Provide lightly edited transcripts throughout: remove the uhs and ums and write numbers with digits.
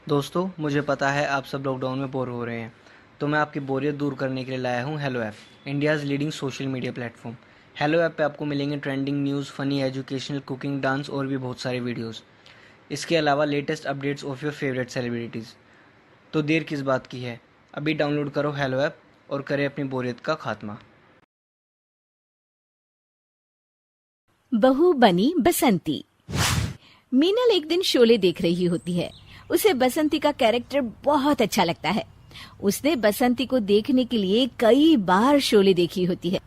दोस्तों, मुझे पता है आप सब लॉकडाउन में बोर हो रहे हैं, तो मैं आपकी बोरियत दूर करने के लिए लाया हूँ hello app, India's leading social media platform. Hello app पे आपको मिलेंगे trending news, funny, educational, cooking, dance और भी बहुत सारे वीडियोस। इसके अलावा latest updates of your favourite celebrities. तो देर किस बात की है, अभी डाउनलोड करो हेलो ऐप और करें अपनी बोरियत का खात्मा। बहू बनी बसंती। मीनल एक दिन शोले देख रही होती है। उसे बसंती का कैरेक्टर बहुत अच्छा लगता है। उसने बसंती को देखने के लिए कई बार शोले देखी होती है।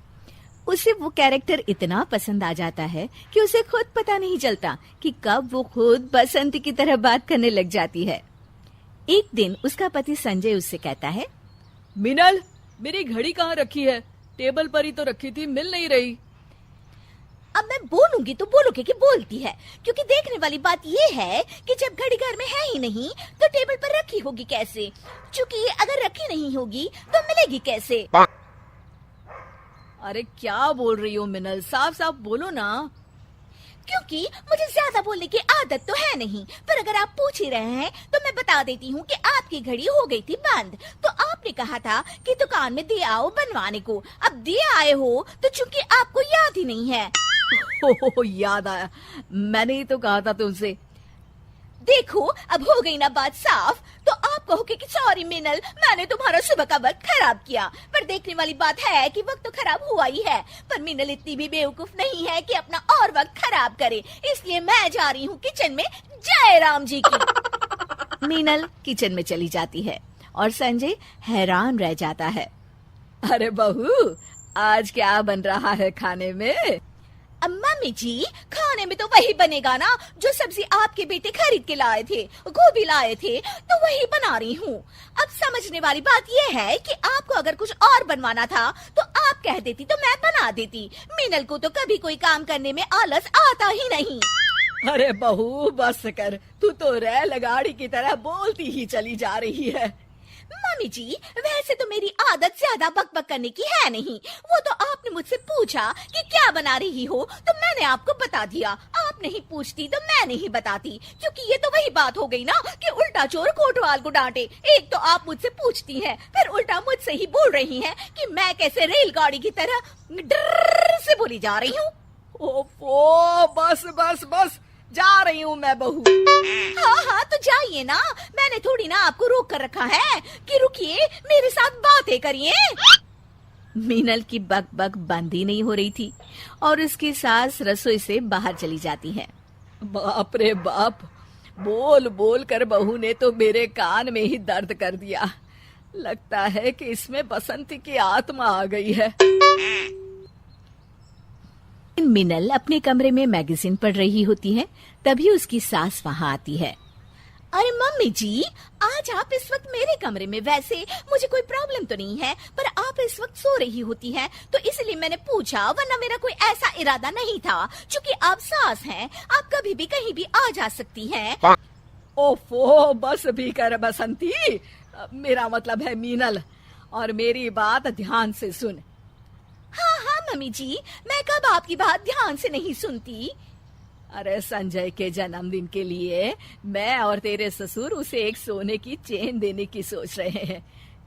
उसे वो कैरेक्टर इतना पसंद आ जाता है कि उसे खुद पता नहीं चलता कि कब वो खुद बसंती की तरह बात करने लग जाती है। एक दिन उसका पति संजय उससे कहता है, मीनल, मेरी घड़ी कहाँ रखी है? टेबल पर ही तो रखी थी, मिल नहीं रही। अब मैं बोलूंगी तो बोलोगे कि बोलती है, क्योंकि देखने वाली बात ये है कि जब घड़ी घर में है ही नहीं तो टेबल पर रखी होगी कैसे? क्योंकि अगर रखी नहीं होगी तो मिलेगी कैसे? अरे क्या बोल रही हो मिनल, साफ साफ बोलो ना। क्योंकि मुझे ज्यादा बोलने की आदत तो है नहीं, पर अगर आप पूछ ही रहे हैं तो मैं बता देती हूँ कि आपकी घड़ी हो गई थी बंद। तो आपने कहा था कि दुकान में दे आओ बनवाने को। अब दे आए हो तो चूंकि आपको याद ही नहीं है। हो याद आया, मैंने ही तो कहा था तुमसे। देखो, अब हो गई ना बात साफ। तो आप कहोगे कि सॉरी मिनल, मैंने तुम्हारा सुबह का वक्त खराब किया। पर देखने वाली बात है कि वक्त तो खराब हुआ ही है, पर मिनल इतनी भी बेवकूफ नहीं है कि अपना और वक्त खराब करे। इसलिए मैं जा रही हूँ किचन में। जय राम जी की। मीनल किचन में चली जाती है और संजय हैरान रह जाता है। अरे बहू, आज क्या बन रहा है खाने में? मम्मी जी, खाने में तो वही बनेगा ना जो सब्जी आपके बेटे खरीद के लाए थे, गोभी लाए थे, तो वही बना रही हूँ। अब समझने वाली बात ये है कि आपको अगर कुछ और बनवाना था तो आप कह देती तो मैं बना देती। मीनल को तो कभी कोई काम करने में आलस आता ही नहीं। अरे बहू बस कर, तू तो रेलगाड़ी की तरह बोलती ही चली जा रही है। मम्मी जी, वैसे तो मेरी आदत ज्यादा बकबक करने की है नहीं। वो तो आपने मुझसे पूछा कि क्या बना रही हो तो मैंने आपको बता दिया। आप नहीं पूछती तो मैं नहीं बताती, क्योंकि ये तो वही बात हो गई ना कि उल्टा चोर कोतवाल को डांटे। एक तो आप मुझसे पूछती हैं, फिर उल्टा मुझसे ही बोल रही हैं कि मैं कैसे रेलगाड़ी की तरह डर से बोली जा रही हूँ। ओफो, बस बस बस, जा रही हूँ मैं बहू। हाँ हाँ, तो जाइए ना, मैंने थोड़ी ना आपको रोक कर रखा है कि रुकिए मेरे साथ बातें करिए। मीनल की बक बक बंद ही नहीं हो रही थी और उसकी सास रसोई से बाहर चली जाती है। बाप रे बाप, बोल बोल कर बहू ने तो मेरे कान में ही दर्द कर दिया। लगता है कि इसमें बसंती की आत्मा आ गई है। मिनल अपने कमरे में मैगजीन पढ़ रही होती है, तभी उसकी सास वहाँ आती है। अरे मम्मी जी, आज आप इस वक्त मेरे कमरे में, वैसे मुझे कोई प्रॉब्लम तो नहीं है, पर आप इस वक्त सो रही होती हैं, तो इसलिए मैंने पूछा, वरना मेरा कोई ऐसा इरादा नहीं था। क्योंकि आप सास हैं, आप कभी भी कहीं भी आ जा सकती हैं। ओफो, बस भी कर बसंती, मेरा मतलब है मीनल, और मेरी बात ध्यान से सुन। हाँ हाँ मम्मी जी, मैं कब आपकी बात ध्यान से नहीं सुनती। अरे संजय के जन्मदिन के लिए मैं और तेरे ससुर उसे एक सोने की चेन देने की सोच रहे हैं।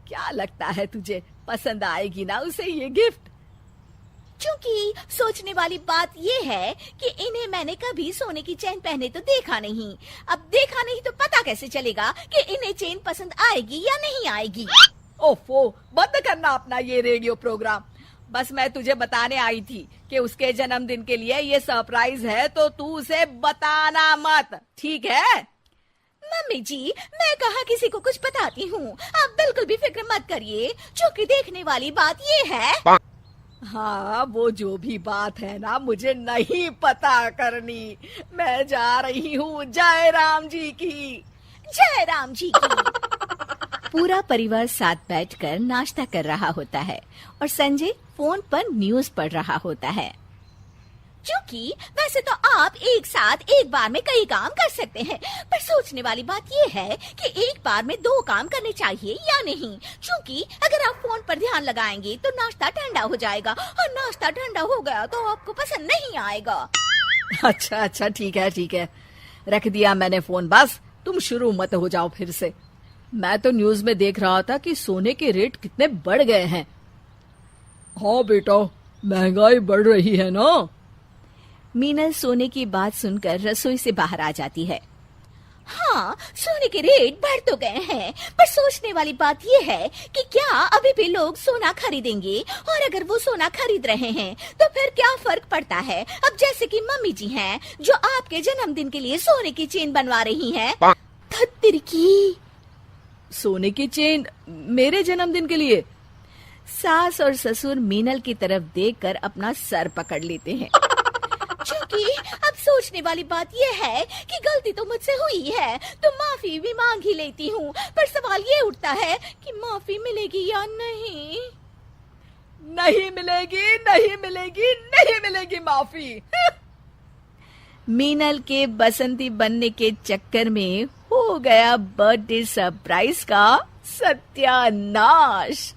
क्या लगता है तुझे, पसंद आएगी ना उसे ये गिफ्ट? क्योंकि सोचने वाली बात ये है कि इन्हें मैंने कभी सोने की चेन पहने तो देखा नहीं। अब देखा नहीं तो पता कैसे चलेगा कि इन्हें चेन पसंद आएगी या नहीं आएगी। ओफो, बंद करना अपना ये रेडियो प्रोग्राम। बस मैं तुझे बताने आई थी कि उसके जन्मदिन के लिए ये सरप्राइज है, तो तू उसे बताना मत, ठीक है? मम्मी जी, मैं कहाँ किसी को कुछ बताती हूँ, आप बिल्कुल भी फिक्र मत करिए। क्योंकि देखने वाली बात ये है। हाँ, वो जो भी बात है ना, मुझे नहीं पता करनी। मैं जा रही हूँ जय राम जी की। जय राम जी की। पूरा परिवार साथ बैठकर नाश्ता कर रहा होता है और संजय फोन पर न्यूज पढ़ रहा होता है। क्योंकि वैसे तो आप एक साथ एक बार में कई काम कर सकते हैं, पर सोचने वाली बात ये है कि एक बार में दो काम करने चाहिए या नहीं। क्योंकि अगर आप फोन पर ध्यान लगाएंगे तो नाश्ता ठंडा हो जाएगा, और नाश्ता ठंडा हो गया तो आपको पसंद नहीं आएगा। अच्छा अच्छा, ठीक है ठीक है, रख दिया मैंने फोन। बस तुम शुरू मत हो जाओ फिर से। मैं तो न्यूज में देख रहा था कि सोने के रेट कितने बढ़ गए हैं। हाँ बेटा, महंगाई बढ़ रही है ना। मीनल सोने की बात सुनकर रसोई से बाहर आ जाती है। हाँ, सोने के रेट बढ़ तो गए हैं, पर सोचने वाली बात यह है कि क्या अभी भी लोग सोना खरीदेंगे, और अगर वो सोना खरीद रहे हैं तो फिर क्या फर्क पड़ता है। अब जैसे कि मम्मी जी हैं जो आपके जन्मदिन के लिए सोने की चेन बनवा रही हैं। धत्तिर की सोने की चेन मेरे जन्मदिन के लिए? सास और ससुर मीनल की तरफ देखकर अपना सर पकड़ लेते हैं। क्योंकि अब सोचने वाली बात यह है कि गलती तो मुझसे हुई है, तो माफी भी मांग ही लेती हूँ, पर सवाल ये उठता है कि माफी मिलेगी या नहीं। नहीं मिलेगी, नहीं मिलेगी, नहीं मिलेगी माफी। मीनल के बसंती बनने के चक्कर में हो गया बर्थडे सरप्राइज का सत्यानाश।